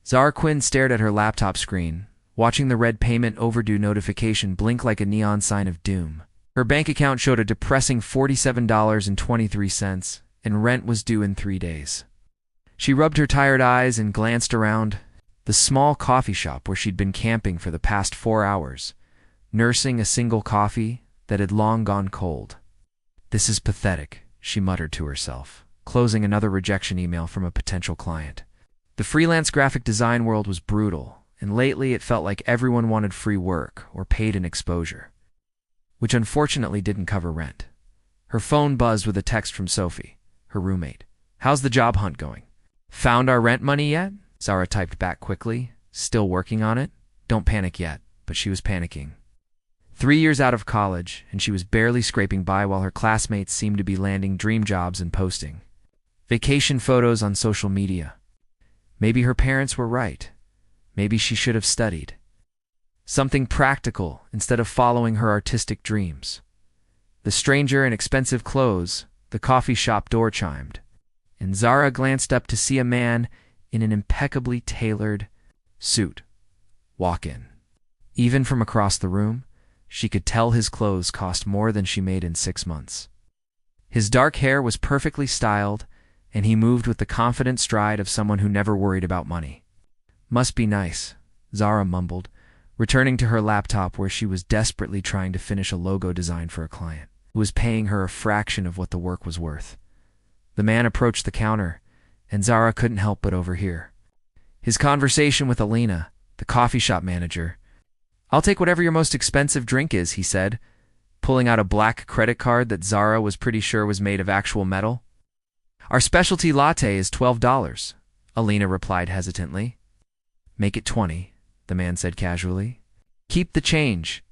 Zara Quinn stared at her laptop screen, watching the red payment overdue notification blink like a neon sign of doom. Her bank account showed a depressing $47.23, and rent was due in 3 days. She rubbed her tired eyes and glanced around the small coffee shop where she'd been camping for the past 4 hours, nursing a single coffee that had long gone cold. "This is pathetic," she muttered to herself, closing another rejection email from a potential client. The freelance graphic design world was brutal, and lately it felt like everyone wanted free work or paid in exposure, which unfortunately didn't cover rent. Her phone buzzed with a text from Sophie, her roommate. "How's the job hunt going? Found our rent money yet?" Zara typed back quickly. "Still working on it? Don't panic yet," but she was panicking. 3 years out of college, and she was barely scraping by while her classmates seemed to be landing dream jobs and posting vacation photos on social media. Maybe her parents were right. Maybe she should have studied something practical instead of following her artistic dreams. The stranger in expensive clothes, the coffee shop door chimed, and Zara glanced up to see a man in an impeccably tailored suit walk in. Even from across the room, she could tell his clothes cost more than she made in 6 months. His dark hair was perfectly styled, and he moved with the confident stride of someone who never worried about money. "Must be nice," Zara mumbled, returning to her laptop where she was desperately trying to finish a logo design for a client who was paying her a fraction of what the work was worth. The man approached the counter, and Zara couldn't help but overhear his conversation with Alina, the coffee shop manager. "I'll take whatever your most expensive drink is," he said, pulling out a black credit card that Zara was pretty sure was made of actual metal. "Our specialty latte is $12, Alina replied hesitantly. "Make it 20, the man said casually. "Keep the change."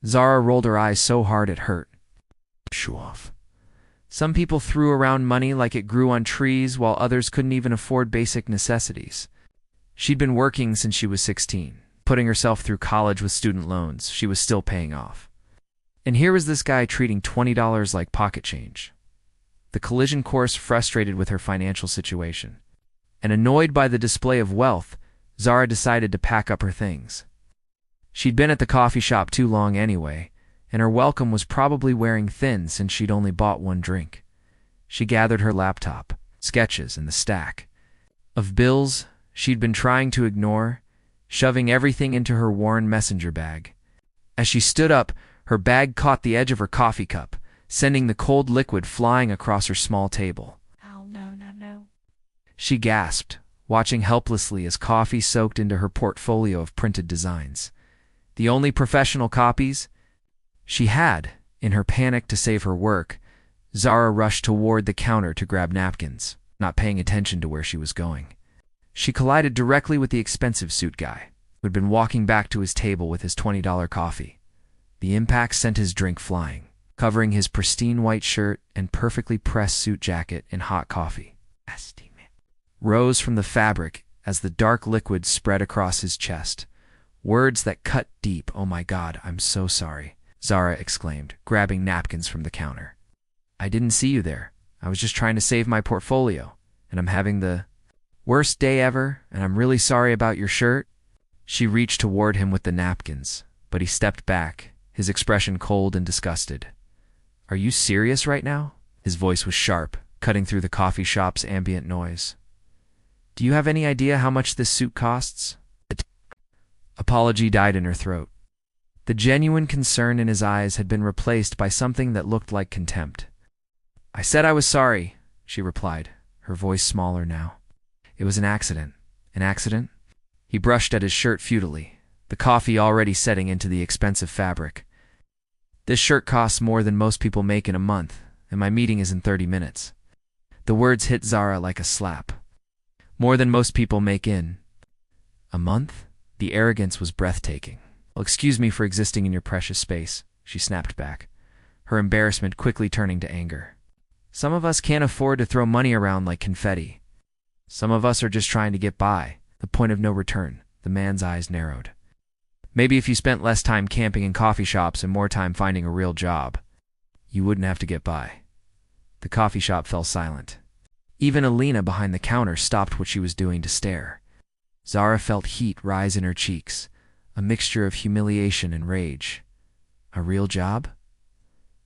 Zara rolled her eyes so hard it hurt. "Show off." Some people threw around money like it grew on trees, while others couldn't even afford basic necessities. She'd been working since she was 16, putting herself through college with student loans she was still paying off. And here was this guy treating $20 like pocket change. The collision course frustrated with her financial situation, and annoyed by the display of wealth, Zara decided to pack up her things. She'd been at the coffee shop too long anyway, and her welcome was probably wearing thin since she'd only bought 1 drink. She gathered her laptop, sketches, and the stack of bills she'd been trying to ignore, shoving everything into her worn messenger bag. As she stood up, her bag caught the edge of her coffee cup, sending the cold liquid flying across her small table. "Oh, no, no, no." She gasped, watching helplessly as coffee soaked into her portfolio of printed designs. The only professional copies she had. In her panic to save her work, Zara rushed toward the counter to grab napkins, not paying attention to where she was going. She collided directly with the expensive suit guy, who had been walking back to his table with his $20 coffee. The impact sent his drink flying, covering his pristine white shirt and perfectly pressed suit jacket in hot coffee. Rose from the fabric as the dark liquid spread across his chest. Words that cut deep. "Oh my God, I'm so sorry," Zara exclaimed, grabbing napkins from the counter. "I didn't see you there. I was just trying to save my portfolio, and I'm having the worst day ever, and I'm really sorry about your shirt." She reached toward him with the napkins, but he stepped back, his expression cold and disgusted. "Are you serious right now?" His voice was sharp, cutting through the coffee shop's ambient noise. "Do you have any idea how much this suit costs?" Apology died in her throat. The genuine concern in his eyes had been replaced by something that looked like contempt. "I said I was sorry," she replied, her voice smaller now. "It was an accident." "An accident?" He brushed at his shirt futilely, the coffee already setting into the expensive fabric. "This shirt costs more than most people make in a month, and my meeting is in 30 minutes. The words hit Zara like a slap. More than most people make in a month? The arrogance was breathtaking. "Well, excuse me for existing in your precious space," she snapped back, her embarrassment quickly turning to anger. "Some of us can't afford to throw money around like confetti. Some of us are just trying to get by, the point of no return." The man's eyes narrowed. "Maybe if you spent less time camping in coffee shops and more time finding a real job, you wouldn't have to get by." The coffee shop fell silent. Even Alina behind the counter stopped what she was doing to stare. Zara felt heat rise in her cheeks, a mixture of humiliation and rage. A real job?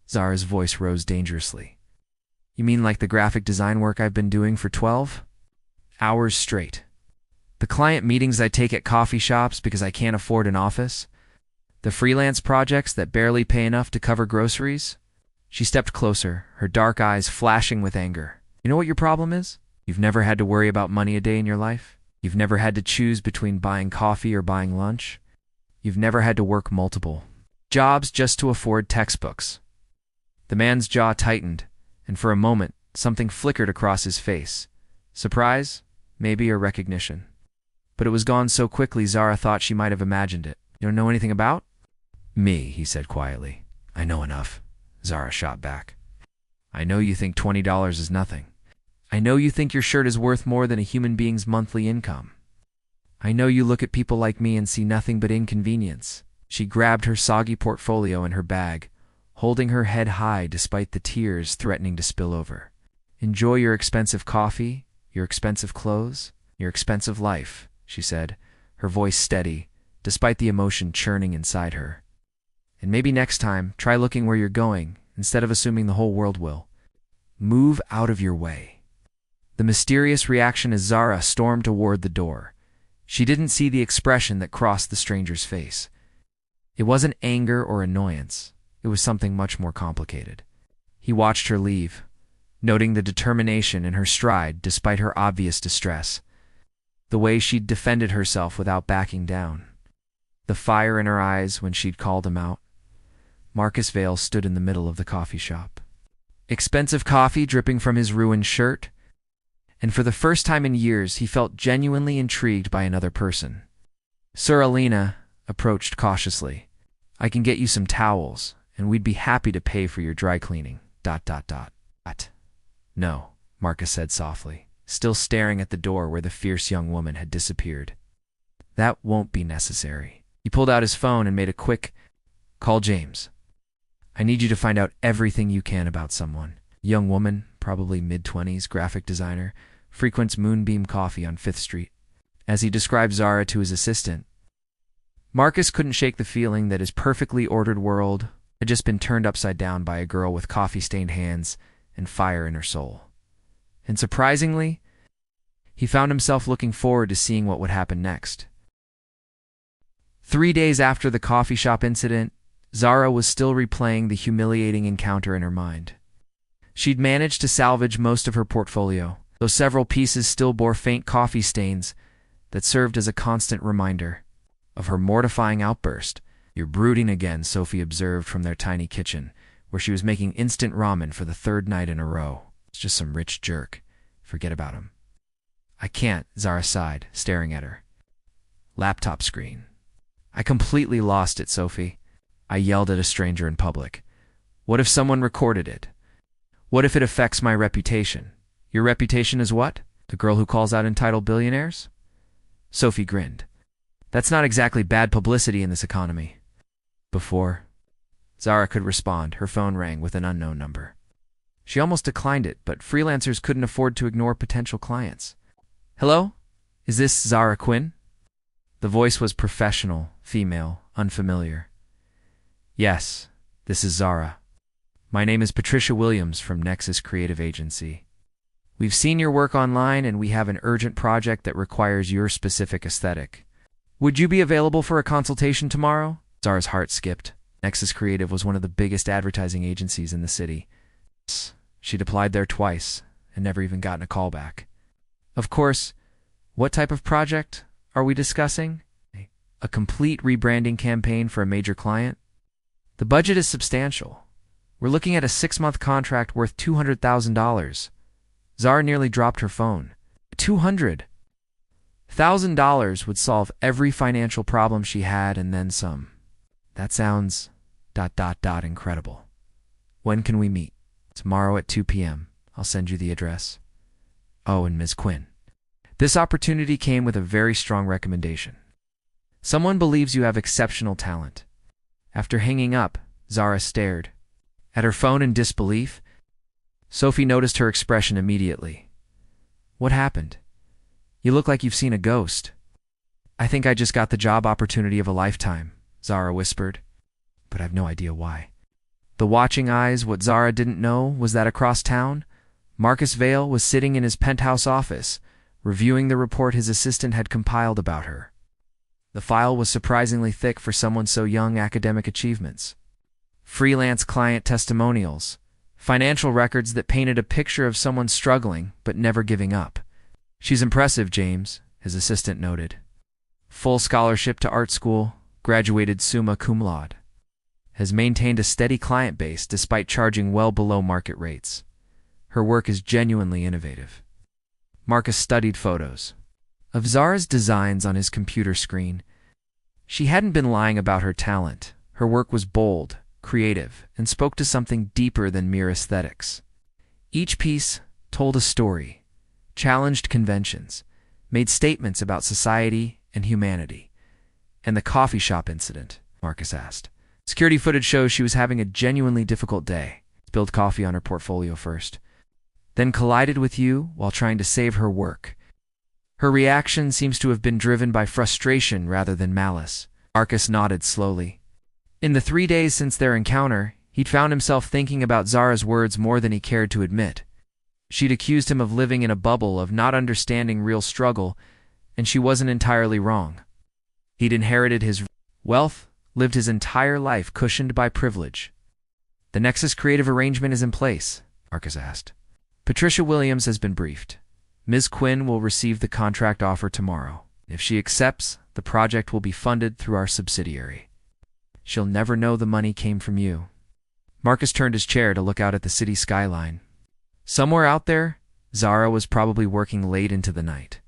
Zara's voice rose dangerously. You mean like the graphic design work I've been doing for 12 hours straight? The client meetings I take at coffee shops because I can't afford an office? The freelance projects that barely pay enough to cover groceries? She stepped closer, her dark eyes flashing with anger. You know what your problem is? You've never had to worry about money a day in your life. You've never had to choose between buying coffee or buying lunch. You've never had to work multiple jobs just to afford textbooks. The man's jaw tightened, and for a moment, something flickered across his face. Surprise, maybe, or recognition. But it was gone so quickly Zara thought she might have imagined it. You don't know anything about me, he said quietly. I know enough, Zara shot back. I know you think $20 is nothing. I know you think your shirt is worth more than a human being's monthly income. I know you look at people like me and see nothing but inconvenience. She grabbed her soggy portfolio and her bag, holding her head high despite the tears threatening to spill over. Enjoy your expensive coffee, your expensive clothes, your expensive life, she said, her voice steady, despite the emotion churning inside her. And maybe next time, try looking where you're going, instead of assuming the whole world will. Move out of your way. The mysterious reaction as Zara stormed toward the door. She didn't see the expression that crossed the stranger's face. It wasn't anger or annoyance. It was something much more complicated. He watched her leave, noting the determination in her stride despite her obvious distress. The way she'd defended herself without backing down. The fire in her eyes when she'd called him out. Marcus Vale stood in the middle of the coffee shop. Expensive coffee dripping from his ruined shirt. And for the first time in years, he felt genuinely intrigued by another person. Sir Alina approached cautiously. I can get you some towels, and we'd be happy to pay for your dry cleaning. ... No, Marcus said softly, still staring at the door where the fierce young woman had disappeared. That won't be necessary. He pulled out his phone and made a quick, call James. I need you to find out everything you can about someone. Young woman, probably mid-20s, graphic designer, frequents Moonbeam Coffee on 5th Street. As he described Zara to his assistant, Marcus couldn't shake the feeling that his perfectly ordered world had just been turned upside down by a girl with coffee-stained hands and fire in her soul. And surprisingly, he found himself looking forward to seeing what would happen next. 3 days after the coffee shop incident, Zara was still replaying the humiliating encounter in her mind. She'd managed to salvage most of her portfolio, though several pieces still bore faint coffee stains that served as a constant reminder of her mortifying outburst. You're brooding again, Sophie observed from their tiny kitchen, where she was making instant ramen for the 3rd night in a row. It's just some rich jerk. Forget about him. I can't, Zara sighed, staring at her laptop screen. I completely lost it, Sophie. I yelled at a stranger in public. What if someone recorded it? What if it affects my reputation? Your reputation is what? The girl who calls out entitled billionaires? Sophie grinned. That's not exactly bad publicity in this economy. Before Zara could respond, her phone rang with an unknown number. She almost declined it, but freelancers couldn't afford to ignore potential clients. Hello? Is this Zara Quinn? The voice was professional, female, unfamiliar. Yes, this is Zara. My name is Patricia Williams from Nexus Creative Agency. We've seen your work online and we have an urgent project that requires your specific aesthetic. Would you be available for a consultation tomorrow? Zara's heart skipped. Nexus Creative was one of the biggest advertising agencies in the city. She'd applied there twice and never even gotten a call back. Of course, what type of project are we discussing? A complete rebranding campaign for a major client? The budget is substantial. We're looking at a 6-month contract worth $200,000. Zara nearly dropped her phone. $200,000 would solve every financial problem she had and then some. That sounds ... incredible. When can we meet? Tomorrow at 2 p.m. I'll send you the address. Oh, and Ms. Quinn. This opportunity came with a very strong recommendation. Someone believes you have exceptional talent. After hanging up, Zara stared at her phone in disbelief. Sophie noticed her expression immediately. What happened? You look like you've seen a ghost. I think I just got the job opportunity of a lifetime, Zara whispered, but I've no idea why. The watching eyes. What Zara didn't know was that across town, Marcus Vale was sitting in his penthouse office, reviewing the report his assistant had compiled about her. The file was surprisingly thick for someone so young. Academic achievements, freelance client testimonials, financial records that painted a picture of someone struggling but never giving up. She's impressive, James, his assistant noted. Full scholarship to art school, graduated summa cum laude. Has maintained a steady client base despite charging well below market rates. Her work is genuinely innovative. Marcus studied photos of Zara's designs on his computer screen. She hadn't been lying about her talent. Her work was bold, creative, and spoke to something deeper than mere aesthetics. Each piece told a story, challenged conventions, made statements about society and humanity. And the coffee shop incident, Marcus asked. Security footage shows she was having a genuinely difficult day. Spilled coffee on her portfolio first, then collided with you while trying to save her work. Her reaction seems to have been driven by frustration rather than malice. Marcus nodded slowly. In the 3 days since their encounter, he'd found himself thinking about Zara's words more than he cared to admit. She'd accused him of living in a bubble, of not understanding real struggle, and she wasn't entirely wrong. He'd inherited his wealth, lived his entire life cushioned by privilege. The Nexus creative arrangement is in place, Marcus asked. Patricia Williams has been briefed. Ms. Quinn will receive the contract offer tomorrow. If she accepts, the project will be funded through our subsidiary. She'll never know the money came from you. Marcus turned his chair to look out at the city skyline. Somewhere out there, Zara was probably working late into the night,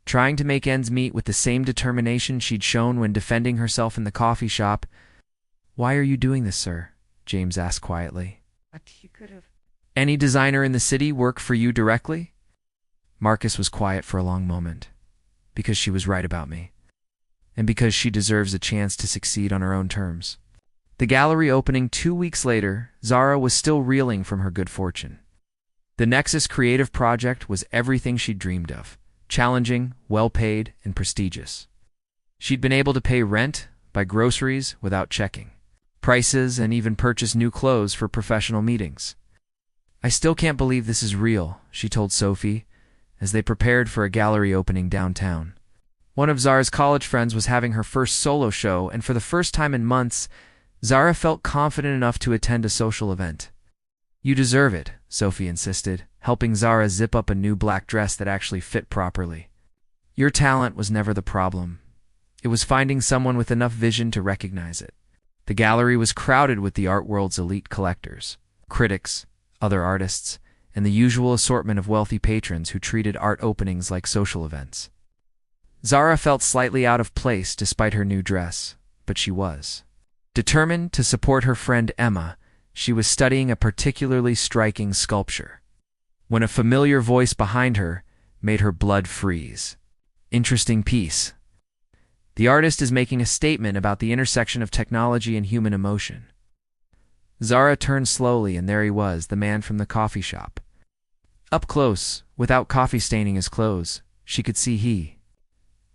trying to make ends meet with the same determination she'd shown when defending herself in the coffee shop. Why are you doing this, sir? James asked quietly. But you could have. Any designer in the city work for you directly? Marcus was quiet for a long moment. Because she was right about me. And because she deserves a chance to succeed on her own terms. The gallery opening 2 weeks later, Zara was still reeling from her good fortune. The Nexus creative project was everything she'd dreamed of. Challenging, well-paid, and prestigious. She'd been able to pay rent, buy groceries without checking prices, and even purchase new clothes for professional meetings. I still can't believe this is real, she told Sophie, as they prepared for a gallery opening downtown. One of Zara's college friends was having her first solo show, and for the first time in months, Zara felt confident enough to attend a social event. You deserve it, Sophie insisted, helping Zara zip up a new black dress that actually fit properly. Your talent was never the problem. It was finding someone with enough vision to recognize it. The gallery was crowded with the art world's elite collectors, critics, other artists, and the usual assortment of wealthy patrons who treated art openings like social events. Zara felt slightly out of place despite her new dress, but she was. Determined to support her friend Emma, she was studying a particularly striking sculpture, when a familiar voice behind her made her blood freeze. Interesting piece. The artist is making a statement about the intersection of technology and human emotion. Zara turned slowly, and there he was, the man from the coffee shop. Up close, without coffee staining his clothes, she could see he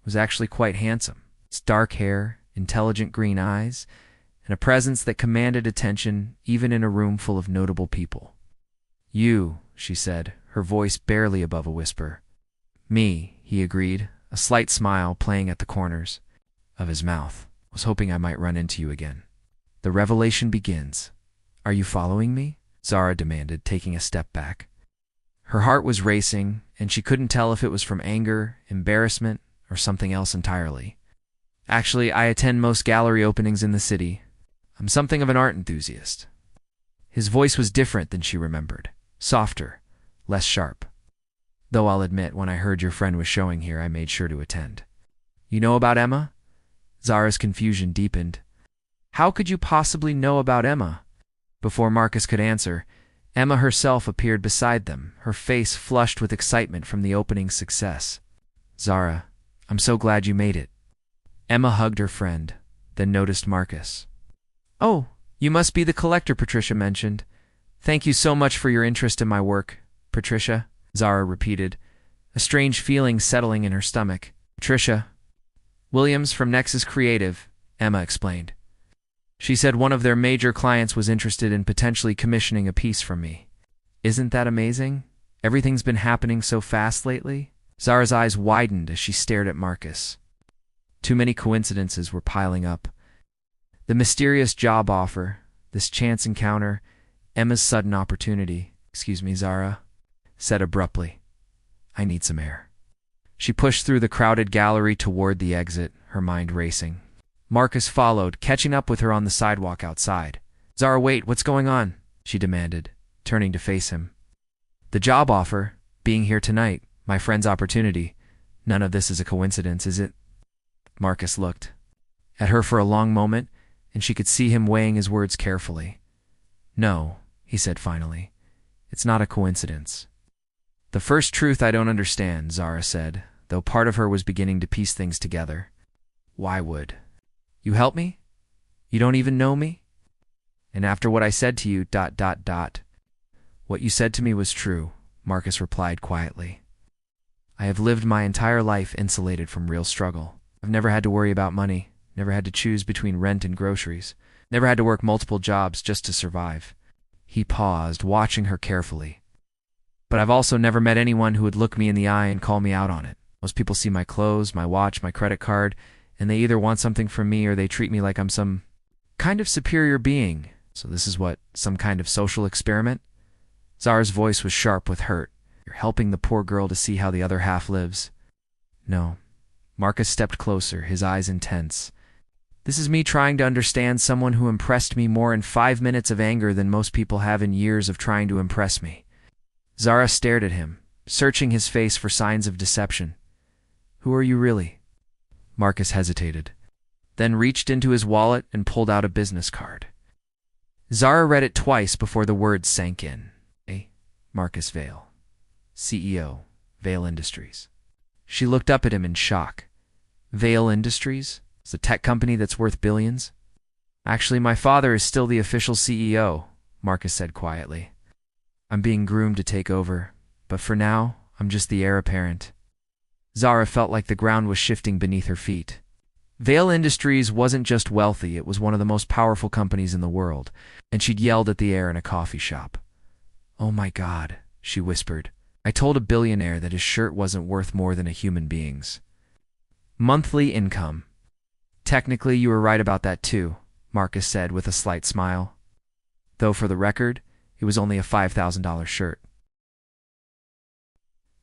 was actually quite handsome. His dark hair, intelligent green eyes, and a presence that commanded attention even in a room full of notable people. You, she said, her voice barely above a whisper. Me, he agreed, a slight smile playing at the corners of his mouth. Was hoping I might run into you again. The revelation begins. Are you following me? Zara demanded, taking a step back. Her heart was racing, and she couldn't tell if it was from anger, embarrassment, or something else entirely. Actually, I attend most gallery openings in the city. I'm something of an art enthusiast. His voice was different than she remembered. Softer, less sharp. Though I'll admit, when I heard your friend was showing here, I made sure to attend. You know about Emma? Zara's confusion deepened. How could you possibly know about Emma? Before Marcus could answer, Emma herself appeared beside them, her face flushed with excitement from the opening's success. Zara, I'm so glad you made it. Emma hugged her friend, then noticed Marcus. Oh, you must be the collector Patricia mentioned. Thank you so much for your interest in my work, Patricia, Zara repeated, a strange feeling settling in her stomach. Patricia, Williams from Nexus Creative, Emma explained. She said one of their major clients was interested in potentially commissioning a piece from me. Isn't that amazing? Everything's been happening so fast lately. Zara's eyes widened as she stared at Marcus. Too many coincidences were piling up. The mysterious job offer, this chance encounter, Emma's sudden opportunity. Excuse me, Zara said abruptly. I need some air. She pushed through the crowded gallery toward the exit, her mind racing. Marcus followed, catching up with her on the sidewalk outside. Zara, wait, what's going on? She demanded, turning to face him. The job offer, being here tonight, my friend's opportunity. None of this is a coincidence, is it? Marcus looked at her for a long moment, and she could see him weighing his words carefully. No, he said finally. It's not a coincidence. The first truth I don't understand, Zara said, though part of her was beginning to piece things together. Why would you help me? You don't even know me? And after what I said to you, ... What you said to me was true, Marcus replied quietly. I have lived my entire life insulated from real struggle. I've never had to worry about money, never had to choose between rent and groceries, never had to work multiple jobs just to survive. He paused, watching her carefully. But I've also never met anyone who would look me in the eye and call me out on it. Most people see my clothes, my watch, my credit card, and they either want something from me or they treat me like I'm some kind of superior being. So this is what, some kind of social experiment? Zara's voice was sharp with hurt. You're helping the poor girl to see how the other half lives. No. Marcus stepped closer, his eyes intense. This is me trying to understand someone who impressed me more in 5 minutes of anger than most people have in years of trying to impress me. Zara stared at him, searching his face for signs of deception. Who are you really? Marcus hesitated, then reached into his wallet and pulled out a business card. Zara read it twice before the words sank in. Marcus Vale, CEO, Vale Industries. She looked up at him in shock. Vale Industries? It's a tech company that's worth billions? Actually, my father is still the official CEO, Marcus said quietly. I'm being groomed to take over, but for now, I'm just the heir apparent. Zara felt like the ground was shifting beneath her feet. Vale Industries wasn't just wealthy, it was one of the most powerful companies in the world, and she'd yelled at the heir in a coffee shop. Oh my God, she whispered. I told a billionaire that his shirt wasn't worth more than a human being's. Monthly income. Technically, you were right about that too, Marcus said with a slight smile. Though for the record, it was only a $5,000 shirt.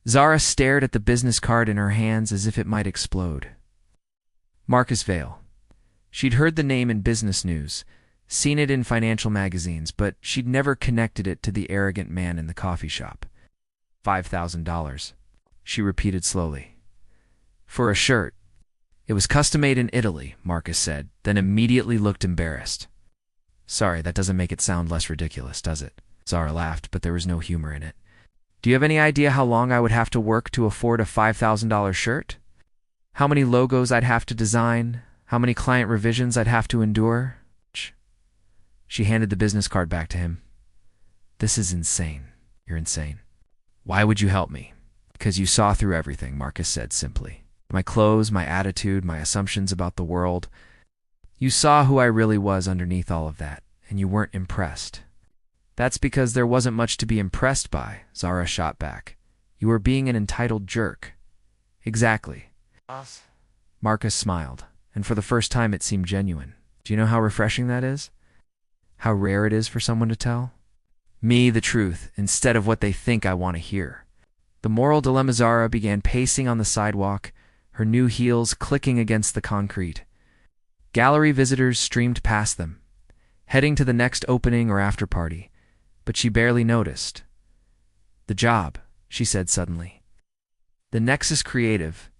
Zara stared at the business card in her hands as if it might explode. Marcus Vale. She'd heard the name in business news, seen it in financial magazines, but she'd never connected it to the arrogant man in the coffee shop. $5,000, she repeated slowly. For a shirt. It was custom-made in Italy, Marcus said, then immediately looked embarrassed. Sorry, that doesn't make it sound less ridiculous, does it? Zara laughed, but there was no humor in it. Do you have any idea how long I would have to work to afford a $5,000 shirt? How many logos I'd have to design? How many client revisions I'd have to endure? She handed the business card back to him. This is insane. You're insane. Why would you help me? Because you saw through everything, Marcus said simply. My clothes, my attitude, my assumptions about the world. You saw who I really was underneath all of that, and you weren't impressed. That's because there wasn't much to be impressed by, Zara shot back. You were being an entitled jerk. Exactly. Marcus smiled, and for the first time it seemed genuine. Do you know how refreshing that is? How rare it is for someone to tell me the truth instead of what they think I want to hear. The moral dilemma. Zara began pacing on the sidewalk, her new heels clicking against the concrete. Gallery visitors streamed past them, heading to the next opening or after party, but she barely noticed. The job, she said suddenly. The Nexus Creative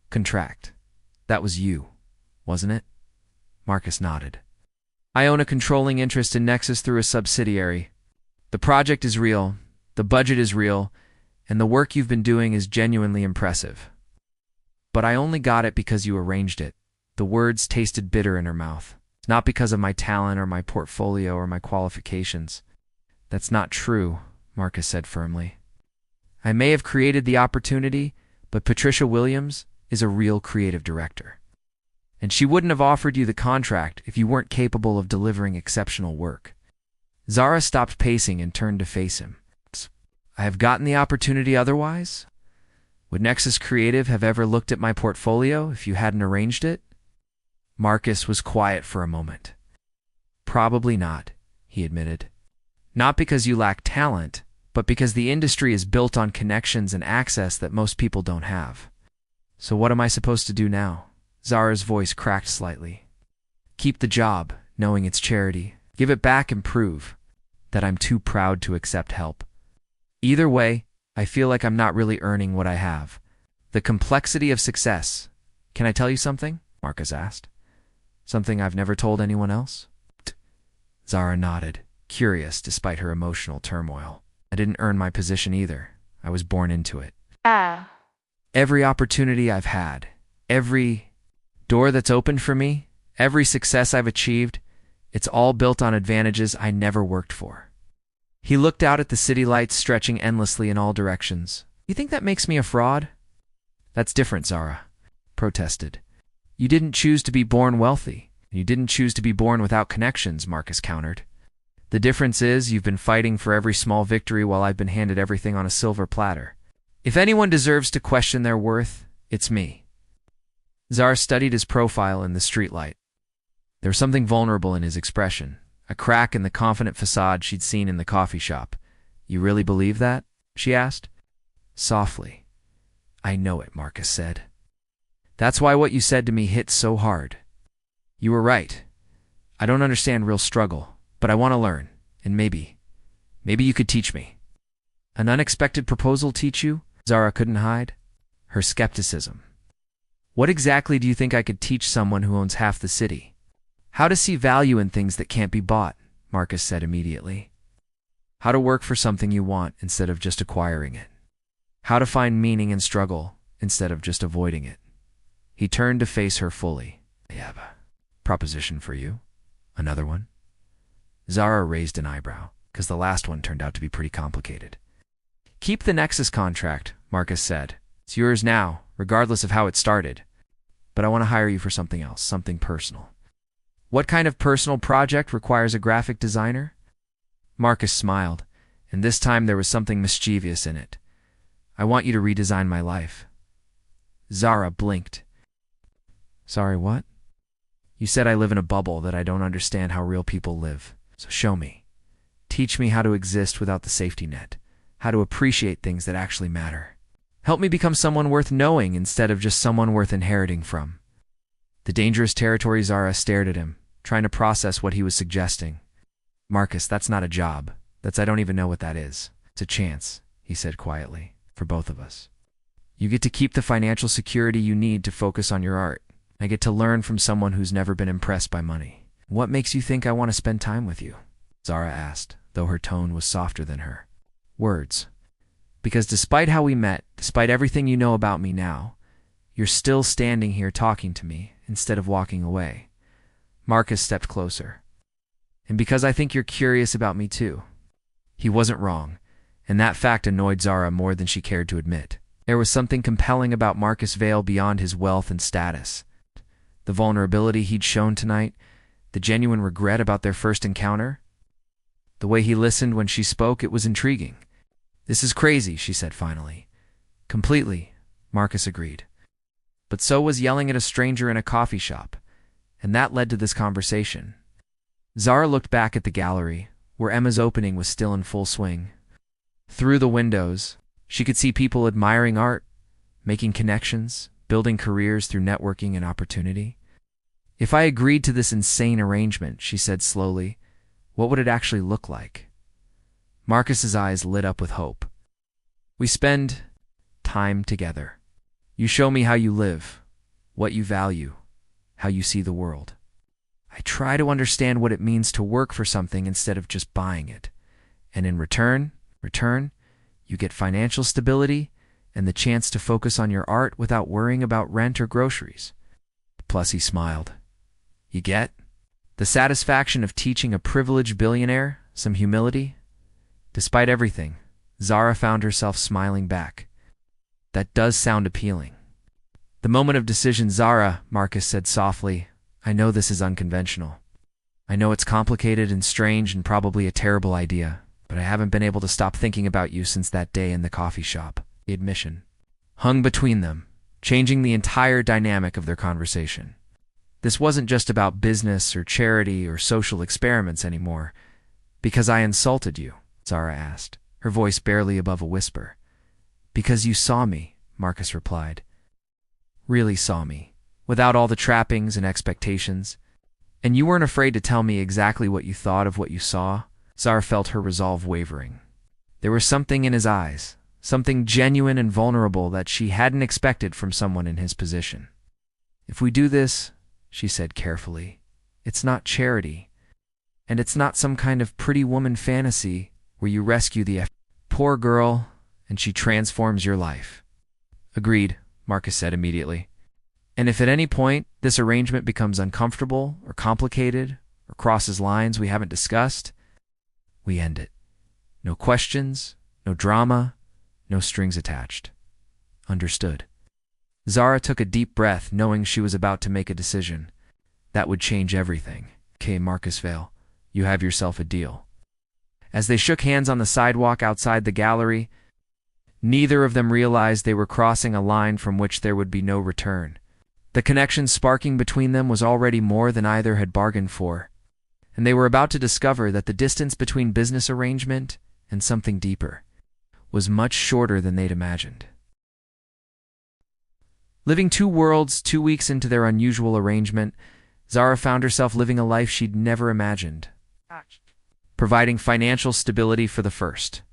contract. That was you, wasn't it? Marcus nodded. I own a controlling interest in Nexus through a subsidiary. The project is real, the budget is real, and the work you've been doing is genuinely impressive. But I only got it because you arranged it. The words tasted bitter in her mouth. Not because of my talent or my portfolio or my qualifications. That's not true, Marcus said firmly. I may have created the opportunity, but Patricia Williams is a real creative director. And she wouldn't have offered you the contract if you weren't capable of delivering exceptional work. Zara stopped pacing and turned to face him. I have gotten the opportunity otherwise? Would Nexus Creative have ever looked at my portfolio if you hadn't arranged it? Marcus was quiet for a moment. Probably not, he admitted. Not because you lack talent, but because the industry is built on connections and access that most people don't have. So what am I supposed to do now? Zara's voice cracked slightly. Keep the job, knowing it's charity. Give it back and prove that I'm too proud to accept help. Either way, I feel like I'm not really earning what I have. The complexity of success. Can I tell you something? Marcus asked. Something I've never told anyone else? Zara nodded, curious despite her emotional turmoil. I didn't earn my position either. I was born into it. Every opportunity I've had, every door that's opened for me, every success I've achieved, it's all built on advantages I never worked for. He looked out at the city lights stretching endlessly in all directions. You think that makes me a fraud? That's different, Zara protested. You didn't choose to be born wealthy. You didn't choose to be born without connections, Marcus countered. The difference is you've been fighting for every small victory while I've been handed everything on a silver platter. If anyone deserves to question their worth, it's me. Zara studied his profile in the streetlight. There was something vulnerable in his expression, a crack in the confident facade she'd seen in the coffee shop. You really believe that? She asked. Softly. I know it, Marcus said. That's why what you said to me hit so hard. You were right. I don't understand real struggle, but I want to learn, and maybe you could teach me. An unexpected proposal teach you? Zara couldn't hide her skepticism. What exactly do you think I could teach someone who owns half the city? How to see value in things that can't be bought, Marcus said immediately. How to work for something you want instead of just acquiring it. How to find meaning in struggle instead of just avoiding it. He turned to face her fully. I have a proposition for you. Another one? Zara raised an eyebrow, because the last one turned out to be pretty complicated. Keep the Nexus contract, Marcus said. It's yours now, regardless of how it started. But I want to hire you for something else, something personal. What kind of personal project requires a graphic designer? Marcus smiled, and this time there was something mischievous in it. I want you to redesign my life. Zara blinked. Sorry, what? You said I live in a bubble that I don't understand how real people live. So show me. Teach me how to exist without the safety net. How to appreciate things that actually matter. Help me become someone worth knowing instead of just someone worth inheriting from. The dangerous territory. Zara stared at him, trying to process what he was suggesting. Marcus, that's not a job. I don't even know what that is. It's a chance, he said quietly, for both of us. You get to keep the financial security you need to focus on your art. I get to learn from someone who's never been impressed by money. What makes you think I want to spend time with you? Zara asked, though her tone was softer than her words. Because despite how we met, despite everything you know about me now, you're still standing here talking to me instead of walking away. Marcus stepped closer. And because I think you're curious about me too. He wasn't wrong, and that fact annoyed Zara more than she cared to admit. There was something compelling about Marcus Vale beyond his wealth and status. The vulnerability he'd shown tonight, the genuine regret about their first encounter. The way he listened when she spoke, it was intriguing. This is crazy, she said finally. Completely, Marcus agreed. But so was yelling at a stranger in a coffee shop, and that led to this conversation. Zara looked back at the gallery, where Emma's opening was still in full swing. Through the windows, she could see people admiring art, making connections, building careers through networking and opportunity. If I agreed to this insane arrangement, she said slowly, what would it actually look like? Marcus's eyes lit up with hope. We spend time together. You show me how you live, what you value, how you see the world. I try to understand what it means to work for something instead of just buying it. And in return, you get financial stability and the chance to focus on your art without worrying about rent or groceries. Plus, he smiled. You get? The satisfaction of teaching a privileged billionaire some humility? Despite everything, Zara found herself smiling back. That does sound appealing. The moment of decision, Zara, Marcus said softly. I know this is unconventional. I know it's complicated and strange and probably a terrible idea, but I haven't been able to stop thinking about you since that day in the coffee shop. The admission hung between them, changing the entire dynamic of their conversation. This wasn't just about business or charity or social experiments anymore. Because I insulted you, Zara asked, her voice barely above a whisper. Because you saw me, Marcus replied. Really saw me, without all the trappings and expectations. And you weren't afraid to tell me exactly what you thought of what you saw? Zara felt her resolve wavering. There was something in his eyes, something genuine and vulnerable that she hadn't expected from someone in his position. If we do this, she said carefully, it's not charity. And it's not some kind of pretty woman fantasy where you rescue the poor girl and she transforms your life. Agreed, Marcus said immediately. And if at any point this arrangement becomes uncomfortable or complicated or crosses lines we haven't discussed, we end it. No questions, no drama, no strings attached. Understood. Zara took a deep breath, knowing she was about to make a decision. That would change everything. Okay, Marcus Vale, you have yourself a deal. As they shook hands on the sidewalk outside the gallery, neither of them realized they were crossing a line from which there would be no return. The connection sparking between them was already more than either had bargained for, and they were about to discover that the distance between business arrangement and something deeper was much shorter than they'd imagined. Living two worlds 2 weeks into their unusual arrangement, Zara found herself living a life she'd never imagined, providing financial stability for the first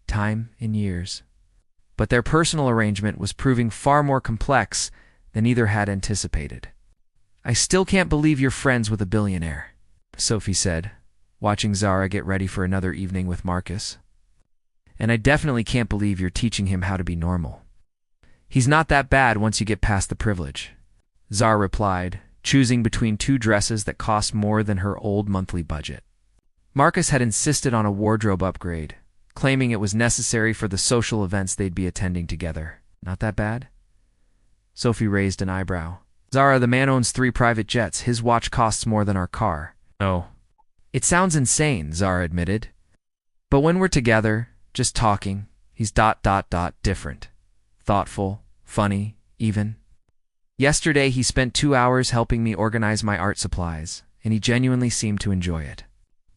time in years. But their personal arrangement was proving far more complex than either had anticipated. I still can't believe you're friends with a billionaire, Sophie said, watching Zara get ready for another evening with Marcus. And I definitely can't believe you're teaching him how to be normal. He's not that bad once you get past the privilege, Zara replied, choosing between 2 dresses that cost more than her old monthly budget. Marcus had insisted on a wardrobe upgrade, claiming it was necessary for the social events they'd be attending together. Not that bad? Sophie raised an eyebrow. Zara, the man owns 3 private jets. His watch costs more than our car. Oh. It sounds insane, Zara admitted. But when we're together, just talking, he's ... different. Thoughtful, funny, even. Yesterday he spent 2 hours helping me organize my art supplies, and he genuinely seemed to enjoy it.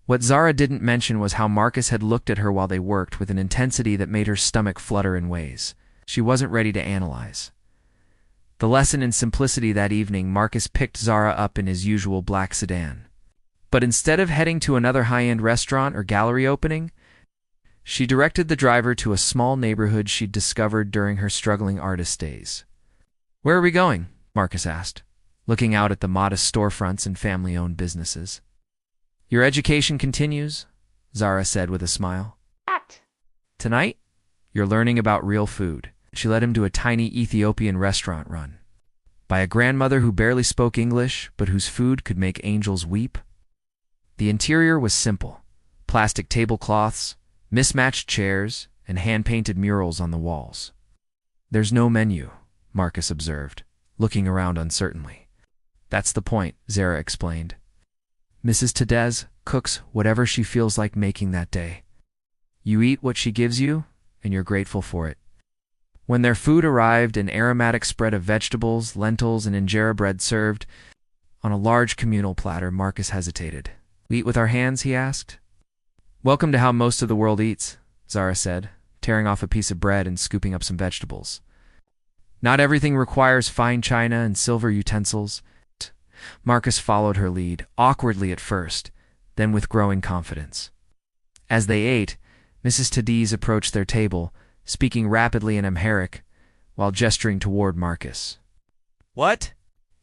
What Zara didn't mention was how Marcus had looked at her while they worked with an intensity that made her stomach flutter in ways she wasn't ready to analyze. The lesson in simplicity that evening, Marcus picked Zara up in his usual black sedan. But instead of heading to another high-end restaurant or gallery opening, she directed the driver to a small neighborhood she'd discovered during her struggling artist days. Where are we going? Marcus asked, looking out at the modest storefronts and family-owned businesses. Your education continues, Zara said with a smile. Tonight, you're learning about real food. She led him to a tiny Ethiopian restaurant run by a grandmother who barely spoke English, but whose food could make angels weep. The interior was simple: plastic tablecloths, mismatched chairs, and hand-painted murals on the walls. There's no menu, Marcus observed, looking around uncertainly. That's the point, Zara explained. Mrs. Tadez cooks whatever she feels like making that day. You eat what she gives you, and you're grateful for it. When their food arrived, an aromatic spread of vegetables, lentils, and injera bread served on a large communal platter, Marcus hesitated. We eat with our hands, he asked. Welcome to how most of the world eats, Zara said, tearing off a piece of bread and scooping up some vegetables. Not everything requires fine china and silver utensils. Marcus followed her lead, awkwardly at first, then with growing confidence. As they ate, Mrs. Tadez approached their table, speaking rapidly in Amharic, while gesturing toward Marcus. What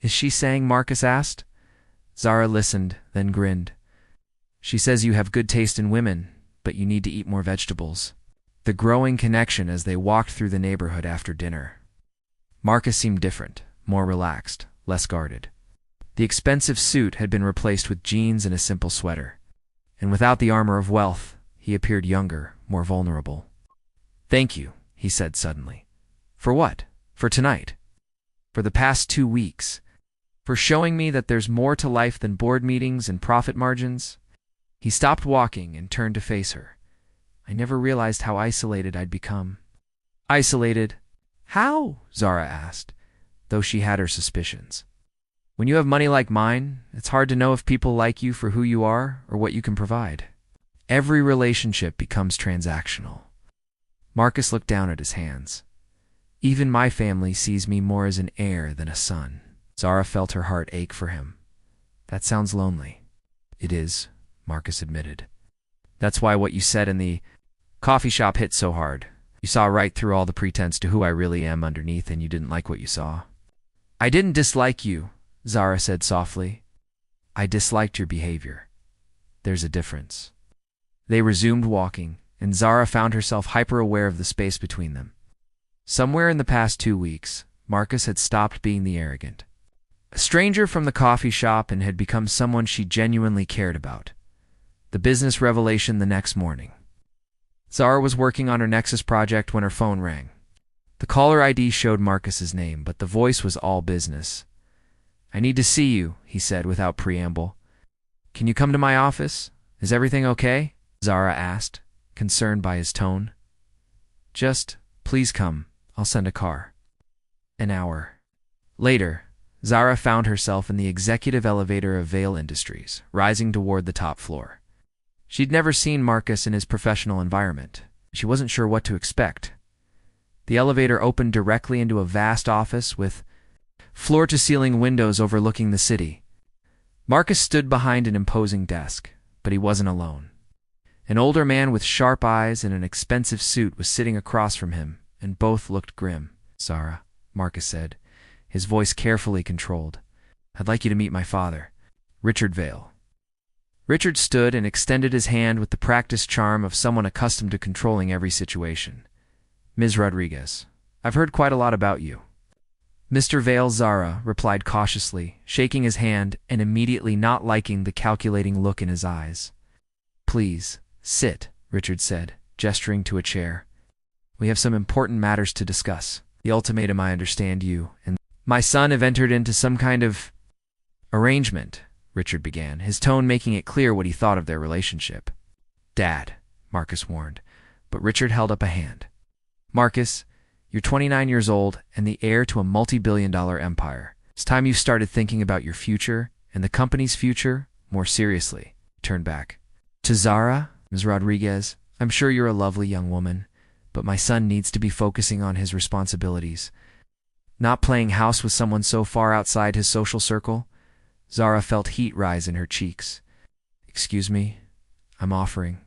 is she saying? Marcus asked. Zara listened, then grinned. She says you have good taste in women, but you need to eat more vegetables. The growing connection as they walked through the neighborhood after dinner. Marcus seemed different, more relaxed, less guarded. The expensive suit had been replaced with jeans and a simple sweater, and without the armor of wealth, he appeared younger, more vulnerable. Thank you, he said suddenly. For what? For tonight. For the past 2 weeks. For showing me that there's more to life than board meetings and profit margins. He stopped walking and turned to face her. I never realized how isolated I'd become. Isolated? How? Zara asked, though she had her suspicions. When you have money like mine, it's hard to know if people like you for who you are or what you can provide. Every relationship becomes transactional. Marcus looked down at his hands. Even my family sees me more as an heir than a son. Zara felt her heart ache for him. That sounds lonely. It is, Marcus admitted. That's why what you said in the coffee shop hit so hard. You saw right through all the pretense to who I really am underneath, and you didn't like what you saw. I didn't dislike you, Zara said softly. I disliked your behavior. There's a difference. They resumed walking, and Zara found herself hyper-aware of the space between them. Somewhere in the past 2 weeks, Marcus had stopped being the arrogant. A stranger from the coffee shop and had become someone she genuinely cared about. The business revelation the next morning. Zara was working on her Nexus project when her phone rang. The caller ID showed Marcus's name, but the voice was all business. I need to see you, he said without preamble. Can you come to my office? Is everything okay? Zara asked, concerned by his tone. Just, please come. I'll send a car. An hour. Later, Zara found herself in the executive elevator of Vale Industries, rising toward the top floor. She'd never seen Marcus in his professional environment. She wasn't sure what to expect. The elevator opened directly into a vast office with floor-to-ceiling windows overlooking the city. Marcus stood behind an imposing desk, but he wasn't alone. An older man with sharp eyes and an expensive suit was sitting across from him, and both looked grim. Zara, Marcus said, his voice carefully controlled. I'd like you to meet my father, Richard Vale. Richard stood and extended his hand with the practiced charm of someone accustomed to controlling every situation. Ms. Rodriguez, I've heard quite a lot about you. Mr. Vale, Zara replied cautiously, shaking his hand and immediately not liking the calculating look in his eyes. Please, sit, Richard said, gesturing to a chair. We have some important matters to discuss. The ultimatum, I understand you and my son have entered into some kind of arrangement, Richard began, his tone making it clear what he thought of their relationship. Dad, Marcus warned, but Richard held up a hand. Marcus, you're 29 years old and the heir to a multi-billion-dollar empire. It's time you started thinking about your future and the company's future more seriously. Turn back. To Zara, Ms. Rodriguez, I'm sure you're a lovely young woman, but my son needs to be focusing on his responsibilities. Not playing house with someone so far outside his social circle. Zara felt heat rise in her cheeks. Excuse me, I'm offering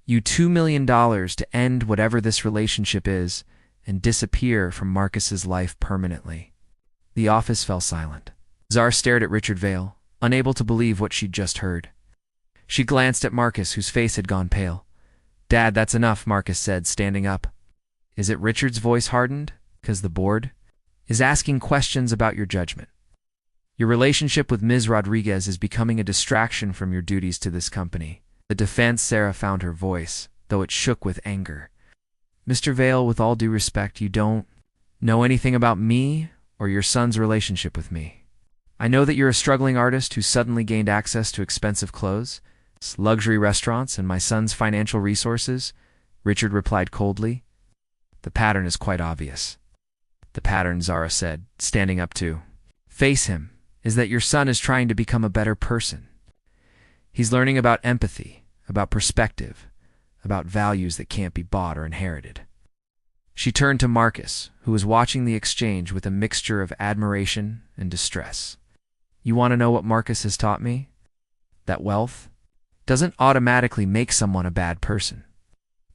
you $2 million to end whatever this relationship is and disappear from Marcus's life permanently. The office fell silent. Zara stared at Richard Vale, unable to believe what she'd just heard. She glanced at Marcus, whose face had gone pale. Dad, that's enough, Marcus said, standing up. Is it Richard's voice hardened? 'Cause the board is asking questions about your judgment. Your relationship with Ms. Rodriguez is becoming a distraction from your duties to this company. The defense, Sarah found her voice, though it shook with anger. Mr. Vale, with all due respect, you don't know anything about me or your son's relationship with me. I know that you're a struggling artist who suddenly gained access to expensive clothes, luxury restaurants, and my son's financial resources, Richard replied coldly. The pattern is quite obvious. The pattern, Zara said, standing up to face him, is that your son is trying to become a better person. He's learning about empathy, about perspective, about values that can't be bought or inherited. She turned to Marcus, who was watching the exchange with a mixture of admiration and distress. You want to know what Marcus has taught me? That wealth doesn't automatically make someone a bad person.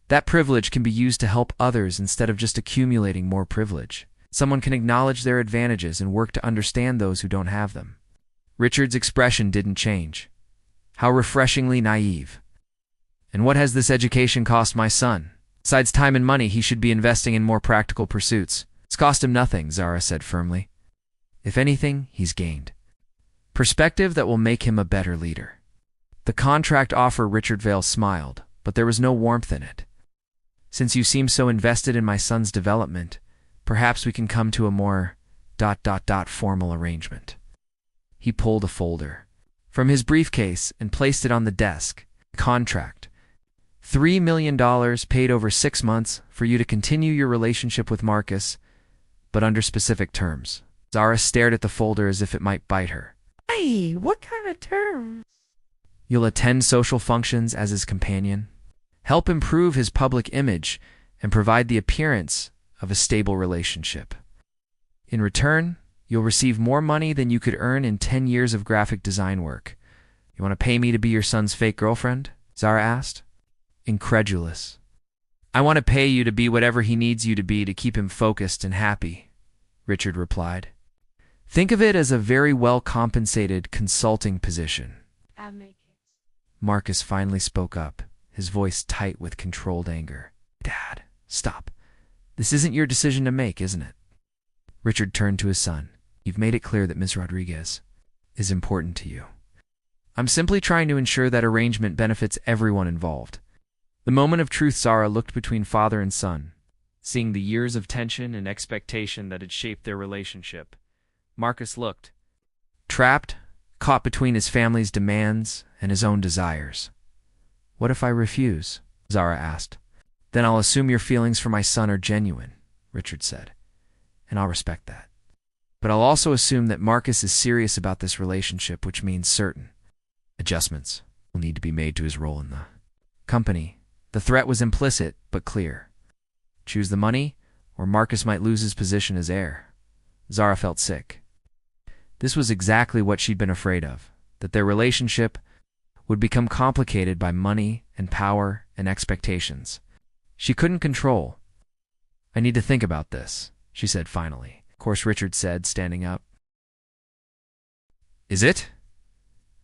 That privilege can be used to help others instead of just accumulating more privilege. Someone can acknowledge their advantages and work to understand those who don't have them. Richard's expression didn't change. How refreshingly naive. And what has this education cost my son? Besides time and money, he should be investing in more practical pursuits. It's cost him nothing, Zara said firmly. If anything, he's gained perspective that will make him a better leader. The contract offer, Richard Vale smiled, but there was no warmth in it. Since you seem so invested in my son's development, perhaps we can come to a more Formal arrangement. He pulled a folder from his briefcase and placed it on the desk. Contract. $3 million paid over 6 months for you to continue your relationship with Marcus, but under specific terms. Zara stared at the folder as if it might bite her. Hey, what kind of terms? You'll attend social functions as his companion, help improve his public image, and provide the appearance of a stable relationship. In return, you'll receive more money than you could earn in 10 years of graphic design work. You want to pay me to be your son's fake girlfriend? Zara asked. Incredulous. I want to pay you to be whatever he needs you to be to keep him focused and happy, Richard replied. Think of it as a very well-compensated consulting position. That makes it. Marcus finally spoke up, his voice tight with controlled anger. Dad, stop. This isn't your decision to make, isn't it? Richard turned to his son. You've made it clear that Ms. Rodriguez is important to you. I'm simply trying to ensure that arrangement benefits everyone involved. The moment of truth, Zara looked between father and son, seeing the years of tension and expectation that had shaped their relationship. Marcus looked, trapped, caught between his family's demands and his own desires. What if I refuse? Zara asked. Then I'll assume your feelings for my son are genuine, Richard said, and I'll respect that. But I'll also assume that Marcus is serious about this relationship, which means certain adjustments will need to be made to his role in the company. The threat was implicit, but clear. Choose the money, or Marcus might lose his position as heir. Zara felt sick. This was exactly what she'd been afraid of, that their relationship would become complicated by money and power and expectations she couldn't control. I need to think about this, she said finally. Of course, Richard said, standing up. Is it?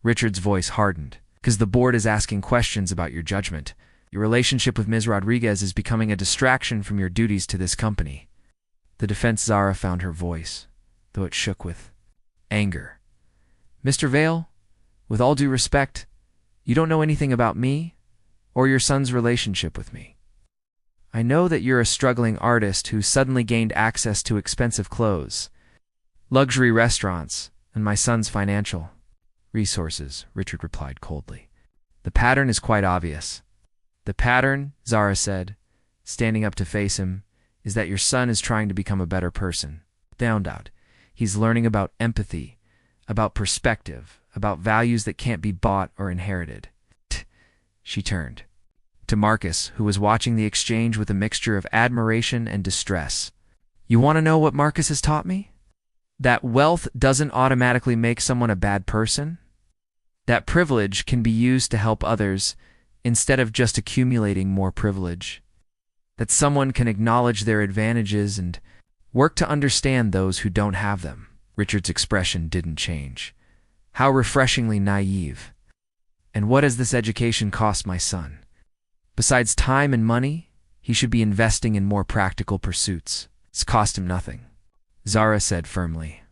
Richard's voice hardened. Because the board is asking questions about your judgment. Your relationship with Ms. Rodriguez is becoming a distraction from your duties to this company. The defense. Zara found her voice, though it shook with anger. Mr. Vale, with all due respect, you don't know anything about me or your son's relationship with me. I know that you're a struggling artist who suddenly gained access to expensive clothes, luxury restaurants, and my son's financial resources, Richard replied coldly. The pattern is quite obvious. The pattern, Zara said, standing up to face him, is that your son is trying to become a better person. Without doubt, he's learning about empathy, about perspective, about values that can't be bought or inherited. She turned to Marcus, who was watching the exchange with a mixture of admiration and distress. You want to know what Marcus has taught me? That wealth doesn't automatically make someone a bad person. That privilege can be used to help others instead of just accumulating more privilege. That someone can acknowledge their advantages and work to understand those who don't have them. Richard's expression didn't change. How refreshingly naive. And what has this education cost my son? Besides time and money, he should be investing in more practical pursuits. It's cost him nothing, Zara said firmly.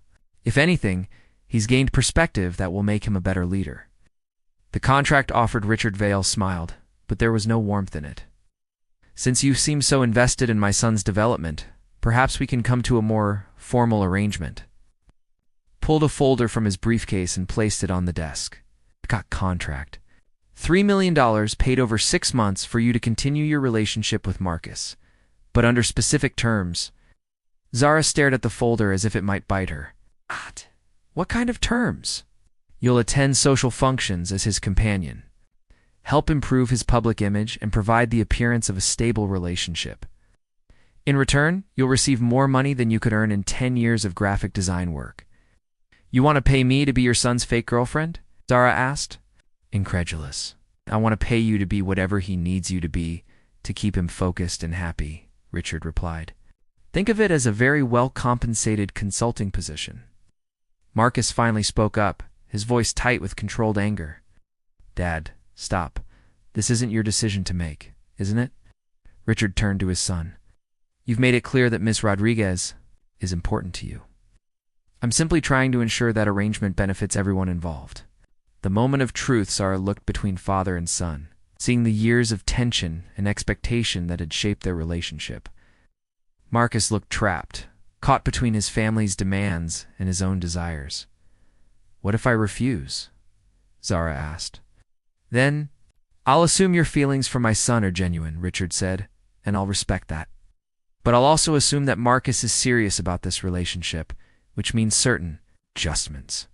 If anything, he's gained perspective that will make him a better leader. The contract offered Richard Vale smiled, but there was no warmth in it. Since you seem so invested in my son's development, perhaps we can come to a more formal arrangement. Pulled a folder from his briefcase and placed it on the desk. Got contract. $3 million paid over 6 months for you to continue your relationship with Marcus, but under specific terms. Zara stared at the folder as if it might bite her. What kind of terms? You'll attend social functions as his companion, help improve his public image, and provide the appearance of a stable relationship. In return, you'll receive more money than you could earn in 10 years of graphic design work. You want to pay me to be your son's fake girlfriend? Zara asked. Incredulous. I want to pay you to be whatever he needs you to be to keep him focused and happy, Richard replied. Think of it as a very well-compensated consulting position. Marcus finally spoke up, his voice tight with controlled anger. Dad, stop. This isn't your decision to make, isn't it? Richard turned to his son. You've made it clear that Ms. Rodriguez is important to you. I'm simply trying to ensure that arrangement benefits everyone involved. The moment of truth, Zara looked between father and son, seeing the years of tension and expectation that had shaped their relationship. Marcus looked trapped, caught between his family's demands and his own desires. "What if I refuse?" Zara asked. "Then, I'll assume your feelings for my son are genuine," Richard said, "and I'll respect that. But I'll also assume that Marcus is serious about this relationship, which means certain adjustments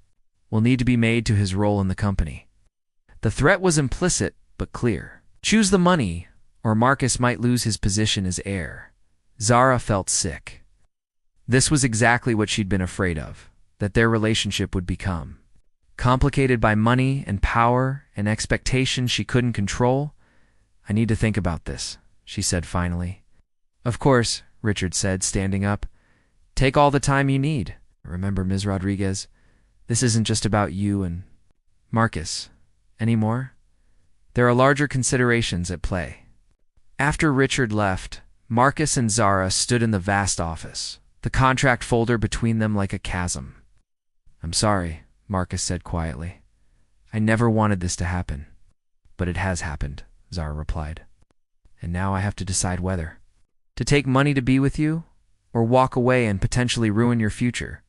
will need to be made to his role in the company." The threat was implicit but clear. Choose the money, or Marcus might lose his position as heir. Zara felt sick. This was exactly what she'd been afraid of, that their relationship would become complicated by money and power and expectations she couldn't control. "I need to think about this," she said finally. "Of course," Richard said, standing up. "Take all the time you need. Remember, Ms. Rodriguez, this isn't just about you and Marcus anymore. There are larger considerations at play." After Richard left, Marcus and Zara stood in the vast office, the contract folder between them like a chasm. "I'm sorry," Marcus said quietly. "I never wanted this to happen." "But it has happened," Zara replied. "And now I have to decide whether to take money to be with you, or walk away and potentially ruin your future."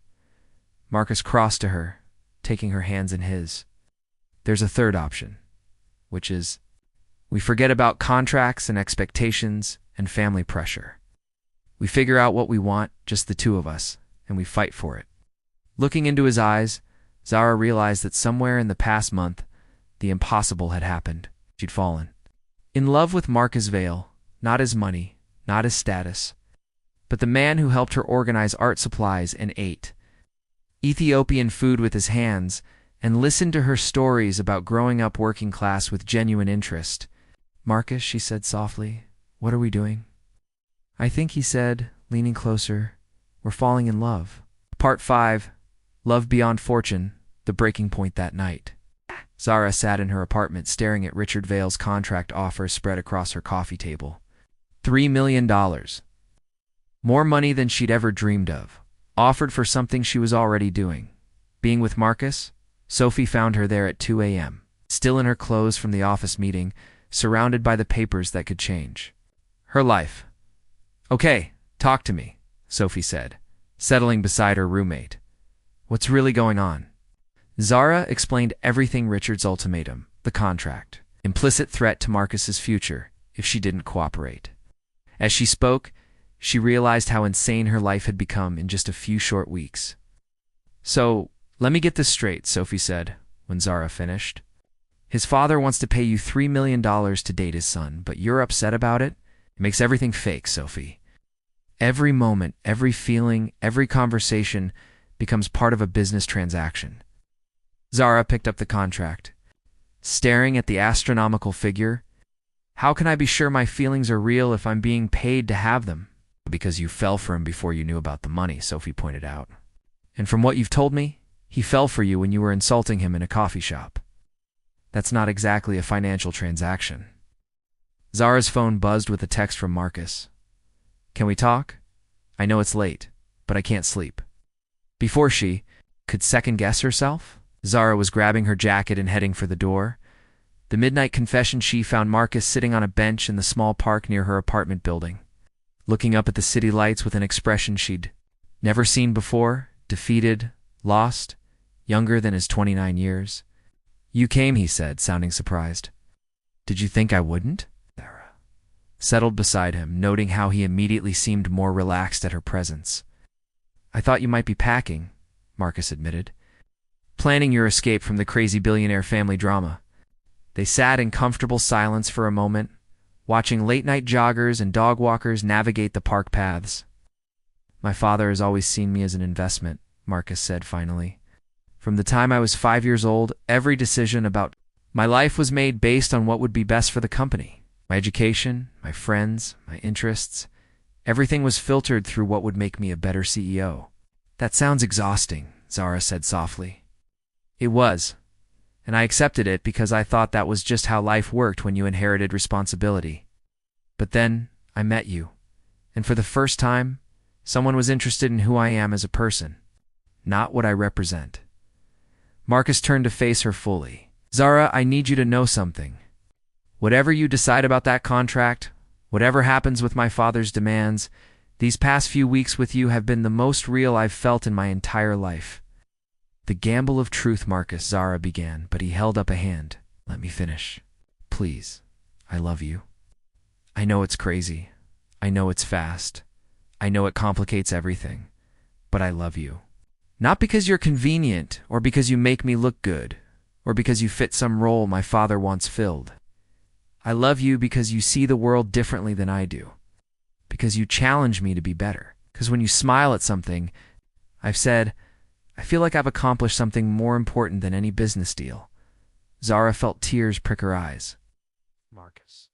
Marcus crossed to her, taking her hands in his. "There's a third option, which is we forget about contracts and expectations and family pressure. We figure out what we want, just the two of us, and we fight for it." Looking into his eyes, Zara realized that somewhere in the past month, the impossible had happened. She'd fallen in love with Marcus Vale, not his money, not his status, but the man who helped her organize art supplies and ate Ethiopian food with his hands and listened to her stories about growing up working class with genuine interest. "Marcus," she said softly, "what are we doing?" "I think," he said, leaning closer, "we're falling in love." Part 5, Love Beyond Fortune, the breaking point that night. Zara sat in her apartment staring at Richard Vale's contract offer spread across her coffee table. $3 million. More money than she'd ever dreamed of, offered for something she was already doing. Being with Marcus. Sophie found her there at 2 a.m., still in her clothes from the office meeting, surrounded by the papers that could change her life. "Okay, talk to me," Sophie said, settling beside her roommate. "What's really going on?" Zara explained everything: Richard's ultimatum, the contract, implicit threat to Marcus's future if she didn't cooperate. As she spoke, she realized how insane her life had become in just a few short weeks. "So, let me get this straight," Sophie said, when Zara finished. "His father wants to pay you $3 million to date his son, but you're upset about it? It makes everything fake, Sophie. Every moment, every feeling, every conversation becomes part of a business transaction." Zara picked up the contract, staring at the astronomical figure. "How can I be sure my feelings are real if I'm being paid to have them?" "Because you fell for him before you knew about the money," Sophie pointed out. "And from what you've told me, he fell for you when you were insulting him in a coffee shop. That's not exactly a financial transaction." Zara's phone buzzed with a text from Marcus. "Can we talk? I know it's late, but I can't sleep." Before she could second-guess herself, Zara was grabbing her jacket and heading for the door. The midnight confession: she found Marcus sitting on a bench in the small park near her apartment building, looking up at the city lights with an expression she'd never seen before: defeated, lost, younger than his 29 years. "You came," he said, sounding surprised. "Did you think I wouldn't?" Zara settled beside him, noting how he immediately seemed more relaxed at her presence. "I thought you might be packing," Marcus admitted. "Planning your escape from the crazy billionaire family drama." They sat in comfortable silence for a moment, watching late-night joggers and dog walkers navigate the park paths. "My father has always seen me as an investment," Marcus said finally. "From the time I was 5 years old, every decision about my life was made based on what would be best for the company. My education, my friends, my interests, everything was filtered through what would make me a better CEO." "That sounds exhausting," Zara said softly. "It was, and I accepted it because I thought that was just how life worked when you inherited responsibility. But then I met you, and for the first time, someone was interested in who I am as a person, not what I represent." Marcus turned to face her fully. "Zara, I need you to know something. Whatever you decide about that contract, whatever happens with my father's demands, These past few weeks with you have been the most real I've felt in my entire life. The gamble of truth, Marcus, Zara began, but he held up a hand. Let me finish. Please. I love you. I know it's crazy. I know it's fast. I know it complicates everything. But I love you. Not because you're convenient, or because you make me look good, or because you fit some role my father wants filled. I love you because you see the world differently than I do. Because you challenge me to be better. Because when you smile at something, I've said, I feel like I've accomplished something more important than any business deal. Zara felt tears prick her eyes. Marcus.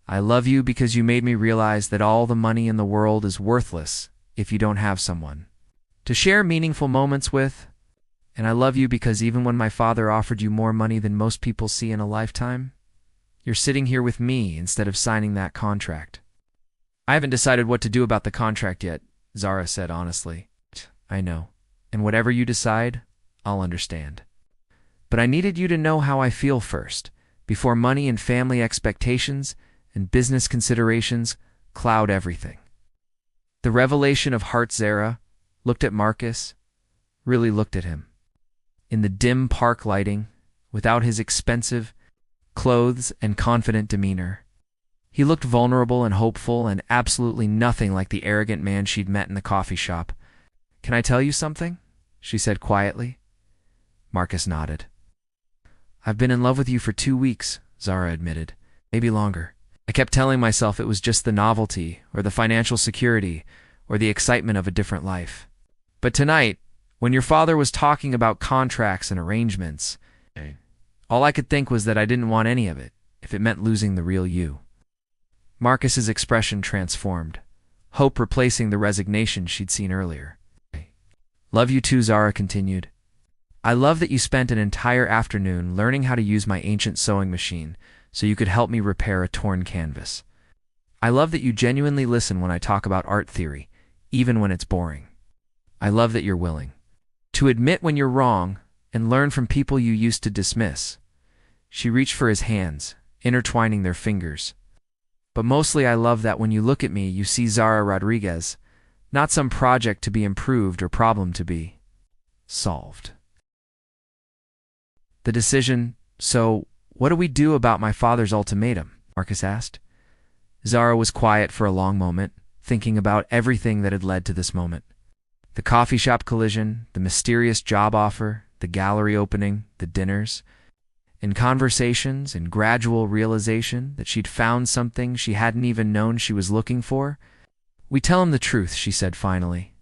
I love you because you made me realize that all the money in the world is worthless if you don't have someone to share meaningful moments with. And I love you because even when my father offered you more money than most people see in a lifetime, you're sitting here with me instead of signing that contract. I haven't decided what to do about the contract yet, Zara said honestly. I know. And whatever you decide, I'll understand. But I needed you to know how I feel first, before money and family expectations and business considerations cloud everything. The revelation of heart, Zara looked at Marcus, really looked at him. In the dim park lighting, without his expensive clothes and confident demeanor, he looked vulnerable and hopeful and absolutely nothing like the arrogant man she'd met in the coffee shop. Can I tell you something? She said quietly. Marcus nodded. I've been in love with you for 2 weeks, Zara admitted. Maybe longer. I kept telling myself it was just the novelty, or the financial security, or the excitement of a different life. But tonight, when your father was talking about contracts and arrangements, all I could think was that I didn't want any of it, if it meant losing the real you. Marcus's expression transformed, hope replacing the resignation she'd seen earlier. Love you too, Zara continued. I love that you spent an entire afternoon learning how to use my ancient sewing machine so you could help me repair a torn canvas. I love that you genuinely listen when I talk about art theory, even when it's boring. I love that you're willing to admit when you're wrong and learn from people you used to dismiss. She reached for his hands, intertwining their fingers. But mostly I love that when you look at me, you see Zara Rodriguez, not some project to be improved or problem to be solved. The decision, so what do we do about my father's ultimatum? Marcus asked. Zara was quiet for a long moment, thinking about everything that had led to this moment. The coffee shop collision, the mysterious job offer, the gallery opening, the dinners. In conversations and gradual realization that she'd found something she hadn't even known she was looking for. We tell him the truth, she said finally,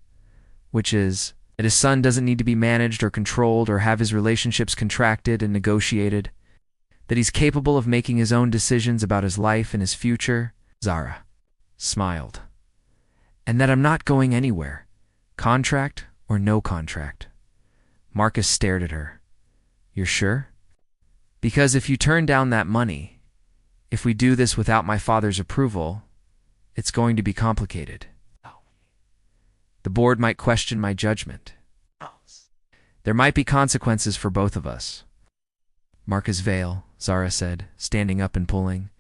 which is that his son doesn't need to be managed or controlled or have his relationships contracted and negotiated, that he's capable of making his own decisions about his life and his future. Zara smiled. And that I'm not going anywhere, contract or no contract. Marcus stared at her. You're sure? Because if you turn down that money, if we do this without my father's approval, it's going to be complicated. The board might question my judgment. There might be consequences for both of us. Marcus Vale, Zara said, standing up and pulling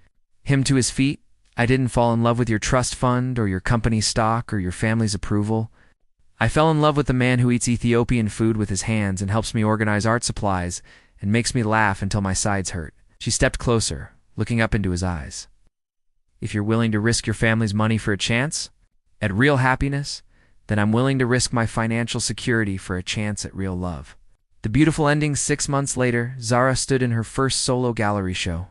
him to his feet. I didn't fall in love with your trust fund or your company stock or your family's approval. I fell in love with the man who eats Ethiopian food with his hands and helps me organize art supplies and makes me laugh until my sides hurt. She stepped closer, looking up into his eyes. If you're willing to risk your family's money for a chance at real happiness, then I'm willing to risk my financial security for a chance at real love. The beautiful ending 6 months later, Zara stood in her first solo gallery show.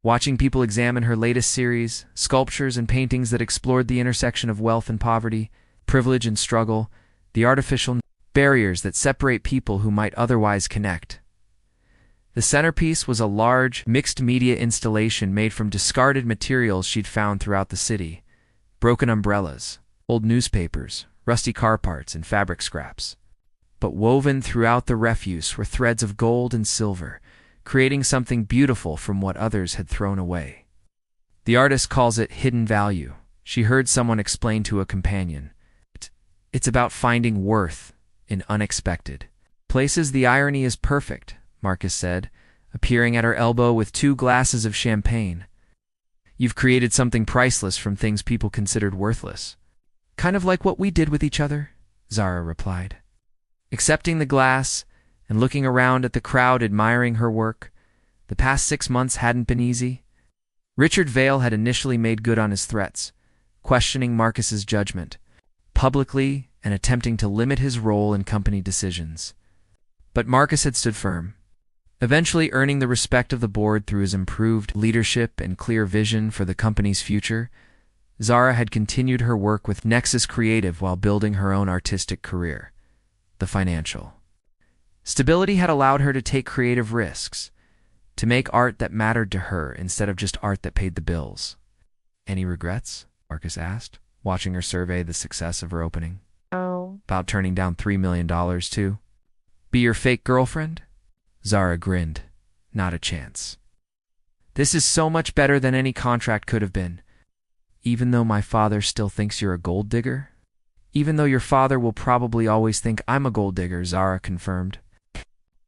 Watching people examine her latest series, sculptures and paintings that explored the intersection of wealth and poverty, privilege and struggle, the artificial barriers that separate people who might otherwise connect. The centerpiece was a large, mixed-media installation made from discarded materials she'd found throughout the city. Broken umbrellas, old newspapers, rusty car parts, and fabric scraps. But woven throughout the refuse were threads of gold and silver, creating something beautiful from what others had thrown away. The artist calls it hidden value, she heard someone explain to a companion. It's about finding worth in unexpected places. The irony is perfect, Marcus said, appearing at her elbow with 2 glasses of champagne. You've created something priceless from things people considered worthless. Kind of like what we did with each other, Zara replied. Accepting the glass and looking around at the crowd admiring her work, the past 6 months hadn't been easy. Richard Vale had initially made good on his threats, questioning Marcus's judgment, publicly and attempting to limit his role in company decisions. But Marcus had stood firm, eventually earning the respect of the board through his improved leadership and clear vision for the company's future. Zara had continued her work with Nexus Creative while building her own artistic career. The financial stability had allowed her to take creative risks, to make art that mattered to her instead of just art that paid the bills. Any regrets? Marcus asked, watching her survey the success of her opening. Oh. About turning down $3 million, too? Be your fake girlfriend? Zara grinned. Not a chance. This is so much better than any contract could have been. Even though my father still thinks you're a gold digger? Even though your father will probably always think I'm a gold digger, Zara confirmed.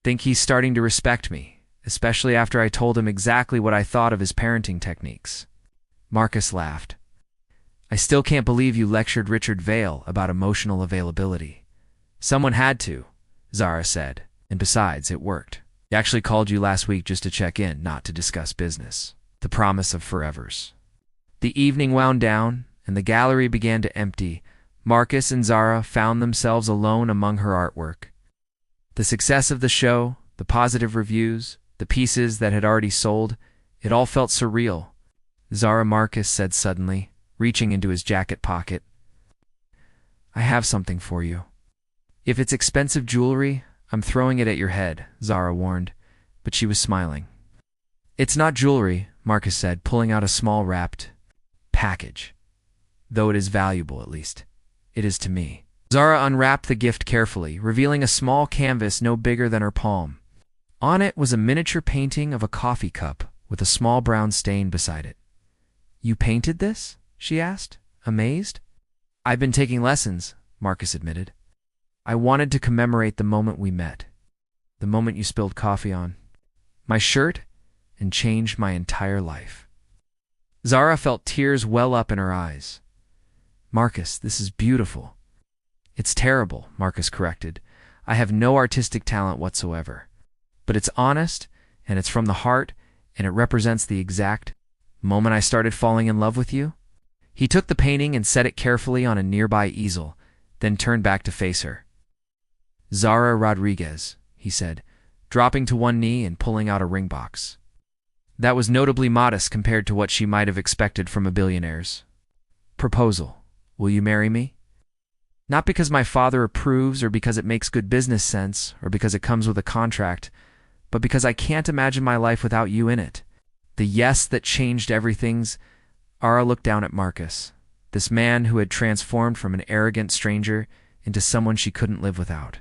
Think he's starting to respect me, especially after I told him exactly what I thought of his parenting techniques. Marcus laughed. I still can't believe you lectured Richard Vale about emotional availability. Someone had to, Zara said, and besides, it worked. He actually called you last week just to check in, not to discuss business. The promise of forevers. The evening wound down, and the gallery began to empty. Marcus and Zara found themselves alone among her artwork. The success of the show, the positive reviews, the pieces that had already sold, it all felt surreal. Zara, Marcus said suddenly, reaching into his jacket pocket. I have something for you. If it's expensive jewelry, I'm throwing it at your head, Zara warned, but she was smiling. It's not jewelry, Marcus said, pulling out a small wrapped package. Though it is valuable, at least. It is to me. Zara unwrapped the gift carefully, revealing a small canvas no bigger than her palm. On it was a miniature painting of a coffee cup with a small brown stain beside it. You painted this? She asked, amazed. I've been taking lessons, Marcus admitted. I wanted to commemorate the moment we met, the moment you spilled coffee on my shirt and changed my entire life. Zara felt tears well up in her eyes. Marcus, this is beautiful. It's terrible, Marcus corrected. I have no artistic talent whatsoever. But it's honest, and it's from the heart, and it represents the exact moment I started falling in love with you. He took the painting and set it carefully on a nearby easel, then turned back to face her. Zara Rodriguez, he said, dropping to one knee and pulling out a ring box. That was notably modest compared to what she might have expected from a billionaire's proposal. Will you marry me? Not because my father approves or because it makes good business sense or because it comes with a contract, but because I can't imagine my life without you in it. The yes that changed everything's. Zara looked down at Marcus, this man who had transformed from an arrogant stranger into someone she couldn't live without.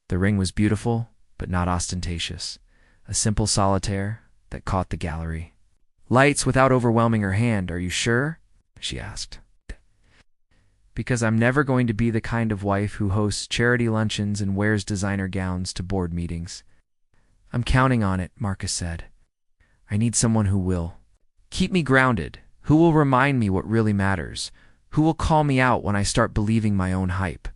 The ring was beautiful, but not ostentatious. A simple solitaire that caught the gallery. Lights without overwhelming her hand, are you sure? She asked. Because I'm never going to be the kind of wife who hosts charity luncheons and wears designer gowns to board meetings. I'm counting on it, Marcus said. I need someone who will keep me grounded, who will remind me what really matters, who will call me out when I start believing my own hype.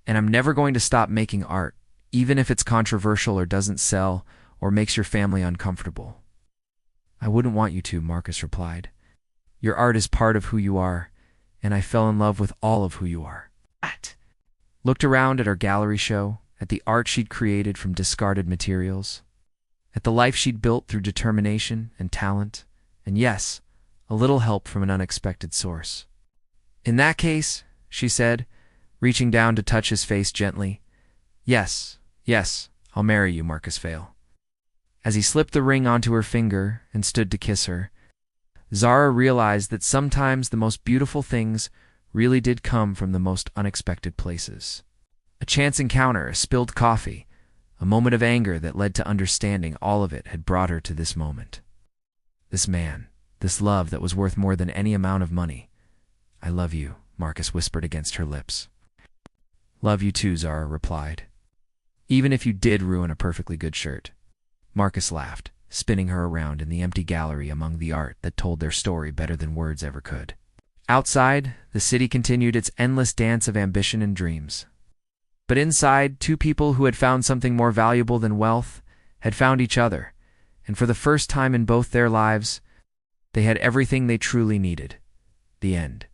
And I'm never going to stop making art, even if it's controversial or doesn't sell or makes your family uncomfortable. I wouldn't want you to, Marcus replied. Your art is part of who you are, and I fell in love with all of who you are. Looked around at our gallery show, at the art she'd created from discarded materials, at the life she'd built through determination and talent, and yes, a little help from an unexpected source. In that case, she said, reaching down to touch his face gently, yes, I'll marry you, Marcus Vale. As he slipped the ring onto her finger and stood to kiss her, Zara realized that sometimes the most beautiful things really did come from the most unexpected places. A chance encounter, a spilled coffee, a moment of anger that led to understanding, all of it had brought her to this moment. This man, this love that was worth more than any amount of money. I love you, Marcus whispered against her lips. Love you too, Zara replied. Even if you did ruin a perfectly good shirt. Marcus laughed, spinning her around in the empty gallery among the art that told their story better than words ever could. Outside, the city continued its endless dance of ambition and dreams. But inside, two people who had found something more valuable than wealth had found each other, and for the first time in both their lives, they had everything they truly needed. The end.